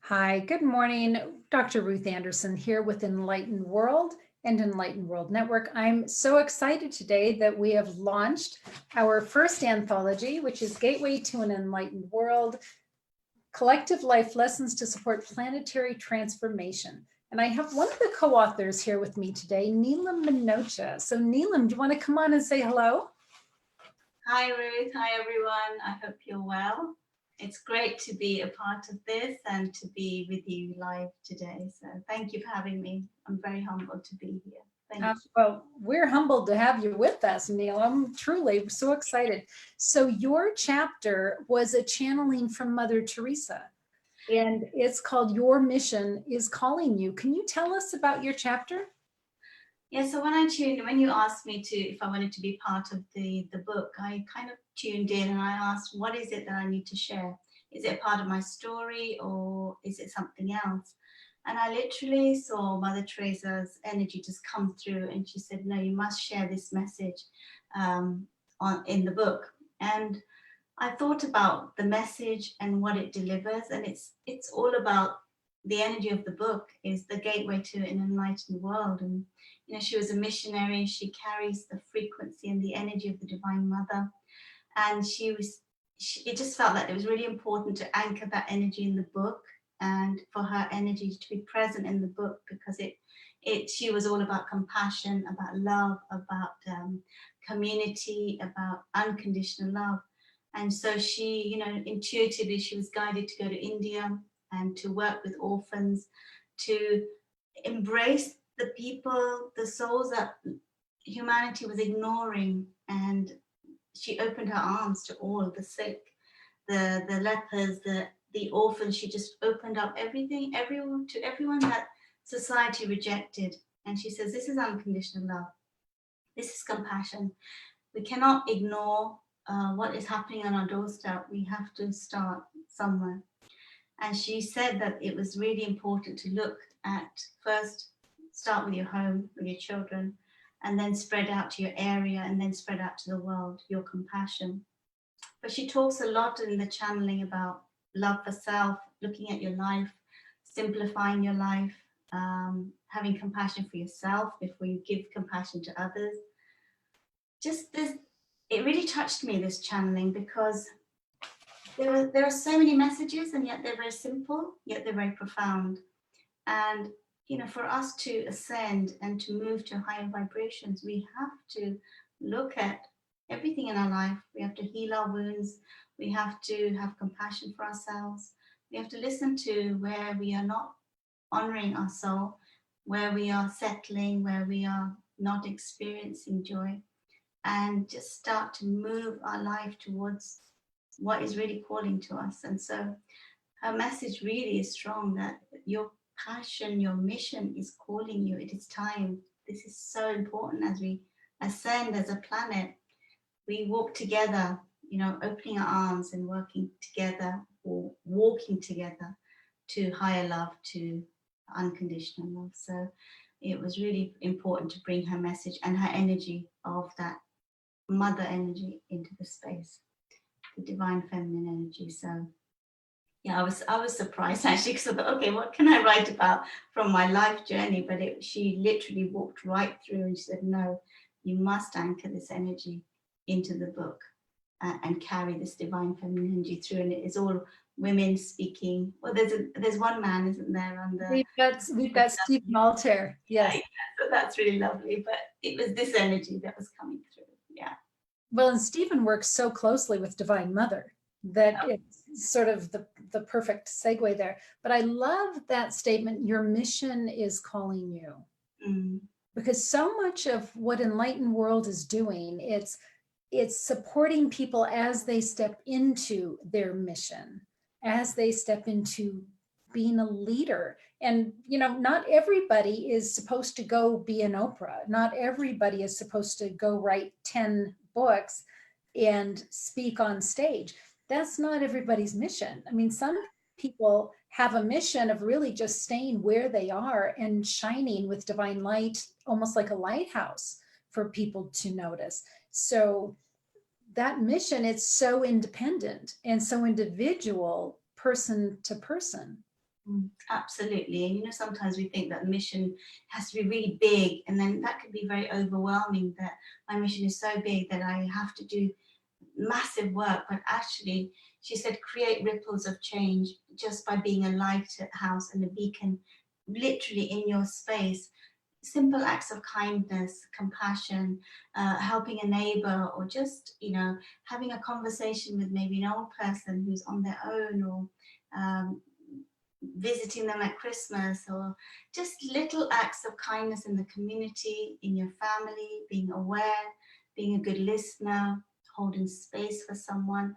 Hi, good morning. Dr. Ruth Anderson here with Enlightened World and Enlightened World Network. I'm so excited today that we have launched our first anthology, which is Gateway to an Enlightened World, Collective Life Lessons to Support Planetary Transformation. And I have one of the co-authors here with me today, Neelam Minocha. So Neelam, do you want to come on and say hello? Hi, Ruth. Hi, everyone. I hope you're well. It's great to be a part of this and to be with you live today. So thank you for having me. I'm very humbled to be here. Thank you. Well, we're humbled to have you with us, Neelam. Truly, so excited. So your chapter was a channeling from Mother Teresa, and it's called Your Mission is Calling You. Can you tell us about your chapter? Yeah, so when you asked me if I wanted to be part of the book, I kind of tuned in and I asked, what is it that I need to share? Is it part of my story or is it something else? And I literally saw Mother Teresa's energy just come through, and she said, no, you must share this message in the book. And I thought about the message and what it delivers, and it's all about the energy of the book is the gateway to an enlightened world. And she was a missionary. She carries the frequency and the energy of the Divine Mother, and it just felt like it was really important to anchor that energy in the book, and for her energy to be present in the book, because she was all about compassion, about love, about community, about unconditional love. And so she, intuitively, she was guided to go to India and to work with orphans, to embrace the people, the souls that humanity was ignoring. And she opened her arms to all the sick, the lepers, the orphans. She just opened up everything, to everyone that society rejected. And she says, this is unconditional love. This is compassion. We cannot ignore what is happening on our doorstep. We have to start somewhere. And she said that it was really important to look at, first, start with your home, with your children, and then spread out to your area, and then spread out to the world, your compassion. But she talks a lot in the channeling about love for self, looking at your life, simplifying your life, having compassion for yourself before you give compassion to others. Just this, it really touched me, this channeling, because there are so many messages, and yet they're very simple, yet they're very profound. And for us to ascend and to move to higher vibrations, we have to look at everything in our life. We have to heal our wounds. We have to have compassion for ourselves. We have to listen to where we are not honoring our soul, where we are settling, where we are not experiencing joy, and just start to move our life towards what is really calling to us. And so her message really is strong, that your passion, your mission is calling you. It is time. This is so important as we ascend as a planet. We walk together, opening our arms and working together, or walking together to higher love, to unconditional love. So it was really important to bring her message and her energy of that mother energy into the space, the divine feminine energy. So yeah, I was surprised actually, because I thought, okay, what can I write about from my life journey? But she literally walked right through, and she said, no, you must anchor this energy into the book and carry this divine feminine energy through. And it is all women speaking. Well, there's one man, isn't there? On the We've got Stephen Altair. Yes. Yeah, so that's really lovely. But it was this energy that was coming through. Yeah. Well, and Stephen works so closely with Divine Mother that it's sort of the perfect segue there. But I love that statement, your mission is calling you. Mm. Because so much of what Enlightened World is doing, it's supporting people as they step into their mission, as they step into being a leader. And not everybody is supposed to go be an Oprah. Not everybody is supposed to go write 10 books and speak on stage. That's not everybody's mission. I mean, some people have a mission of really just staying where they are and shining with divine light, almost like a lighthouse for people to notice. So that mission, it's so independent and so individual, person to person. Absolutely. And you know, sometimes we think that the mission has to be really big, and then that could be very overwhelming, that my mission is so big that I have to do massive work. But actually, she said, create ripples of change just by being a lighthouse and a beacon literally in your space. Simple acts of kindness, compassion, helping a neighbor, or just, you know, having a conversation with maybe an old person who's on their own, or visiting them at Christmas, or just little acts of kindness in the community, in your family, being aware, being a good listener, holding space for someone.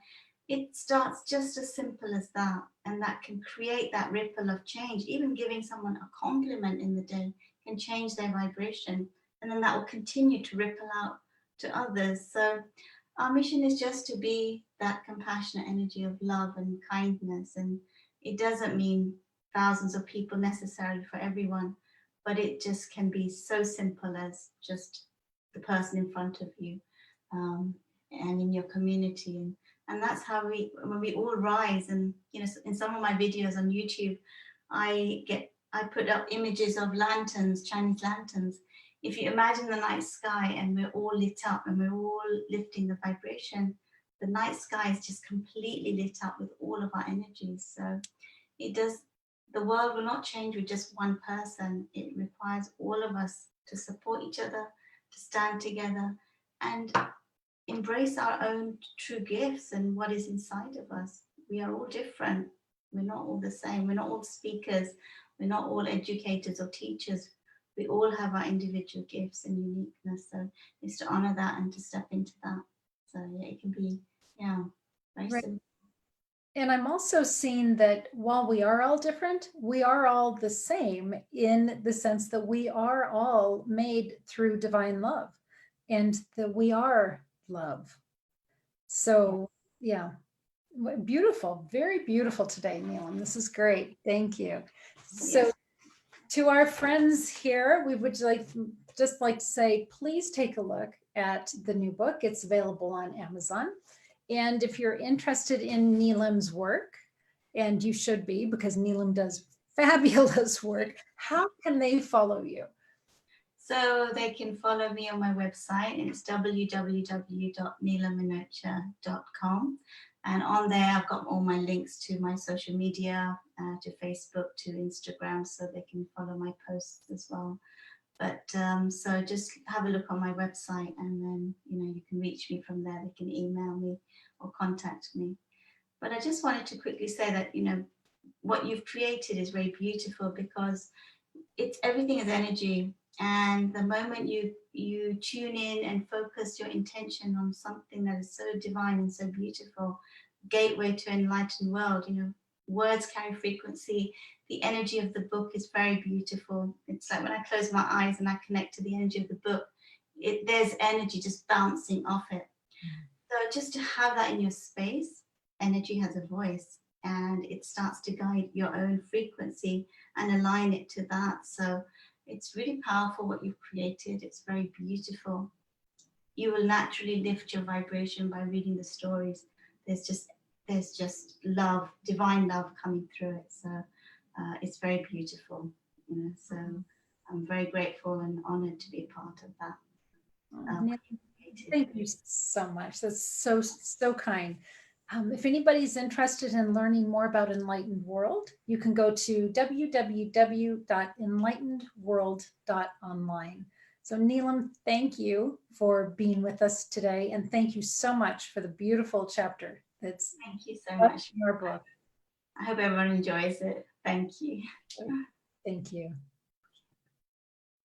It starts just as simple as that, and that can create that ripple of change. Even giving someone a compliment in the day can change their vibration, and then that will continue to ripple out to others. So our mission is just to be that compassionate energy of love and kindness, and it doesn't mean thousands of people necessarily for everyone, but it just can be so simple as just the person in front of you, and in your community. And that's how when we all rise. And you know, in some of my videos on YouTube, I put up images of lanterns, Chinese lanterns. If you imagine the night sky and we're all lit up and we're all lifting the vibration, the night sky is just completely lit up with all of our energies. So it does, the world will not change with just one person. It requires all of us to support each other, to stand together, and embrace our own true gifts and what is inside of us. We are all different. We're not all the same. We're not all speakers. We're not all educators or teachers. We all have our individual gifts and uniqueness. So it's to honor that and to step into that. So yeah, it can be, yeah, very Right. simple. And I'm also seeing that while we are all different, we are all the same in the sense that we are all made through divine love, and that we are love. So yeah, beautiful, very beautiful today, Neelam. This is great. Thank you. So to our friends here, we would just like to say, please take a look at the new book. It's available on Amazon. And if you're interested in Neelam's work, and you should be, because Neelam does fabulous work, how can they follow you? So they can follow me on my website. It's www.neelamminocha.com. And on there, I've got all my links to my social media, to Facebook, to Instagram, so they can follow my posts as well. But so just have a look on my website, and then, you know, you can reach me from there. They can email me or contact me. But I just wanted to quickly say that, you know, what you've created is very beautiful, because it's, everything is energy. And the moment you tune in and focus your intention on something that is so divine and so beautiful, gateway to enlightened world, you know, words carry frequency. The energy of the book is very beautiful. It's like when I close my eyes and I connect to the energy of the book, there's energy just bouncing off it. So just to have that in your space, energy has a voice, and it starts to guide your own frequency and align it to that. So it's really powerful what you've created. It's very beautiful. You will naturally lift your vibration by reading the stories. There's just love, divine love coming through it. So it's very beautiful, you know. So I'm very grateful and honored to be a part of that. Thank you so much. That's so, so kind. If anybody's interested in learning more about Enlightened World, you can go to www.enlightenedworld.online. So Neelam, thank you for being with us today. And thank you so much for the beautiful chapter. Thank you so much. Your book. I hope everyone enjoys it. Thank you. Thank you.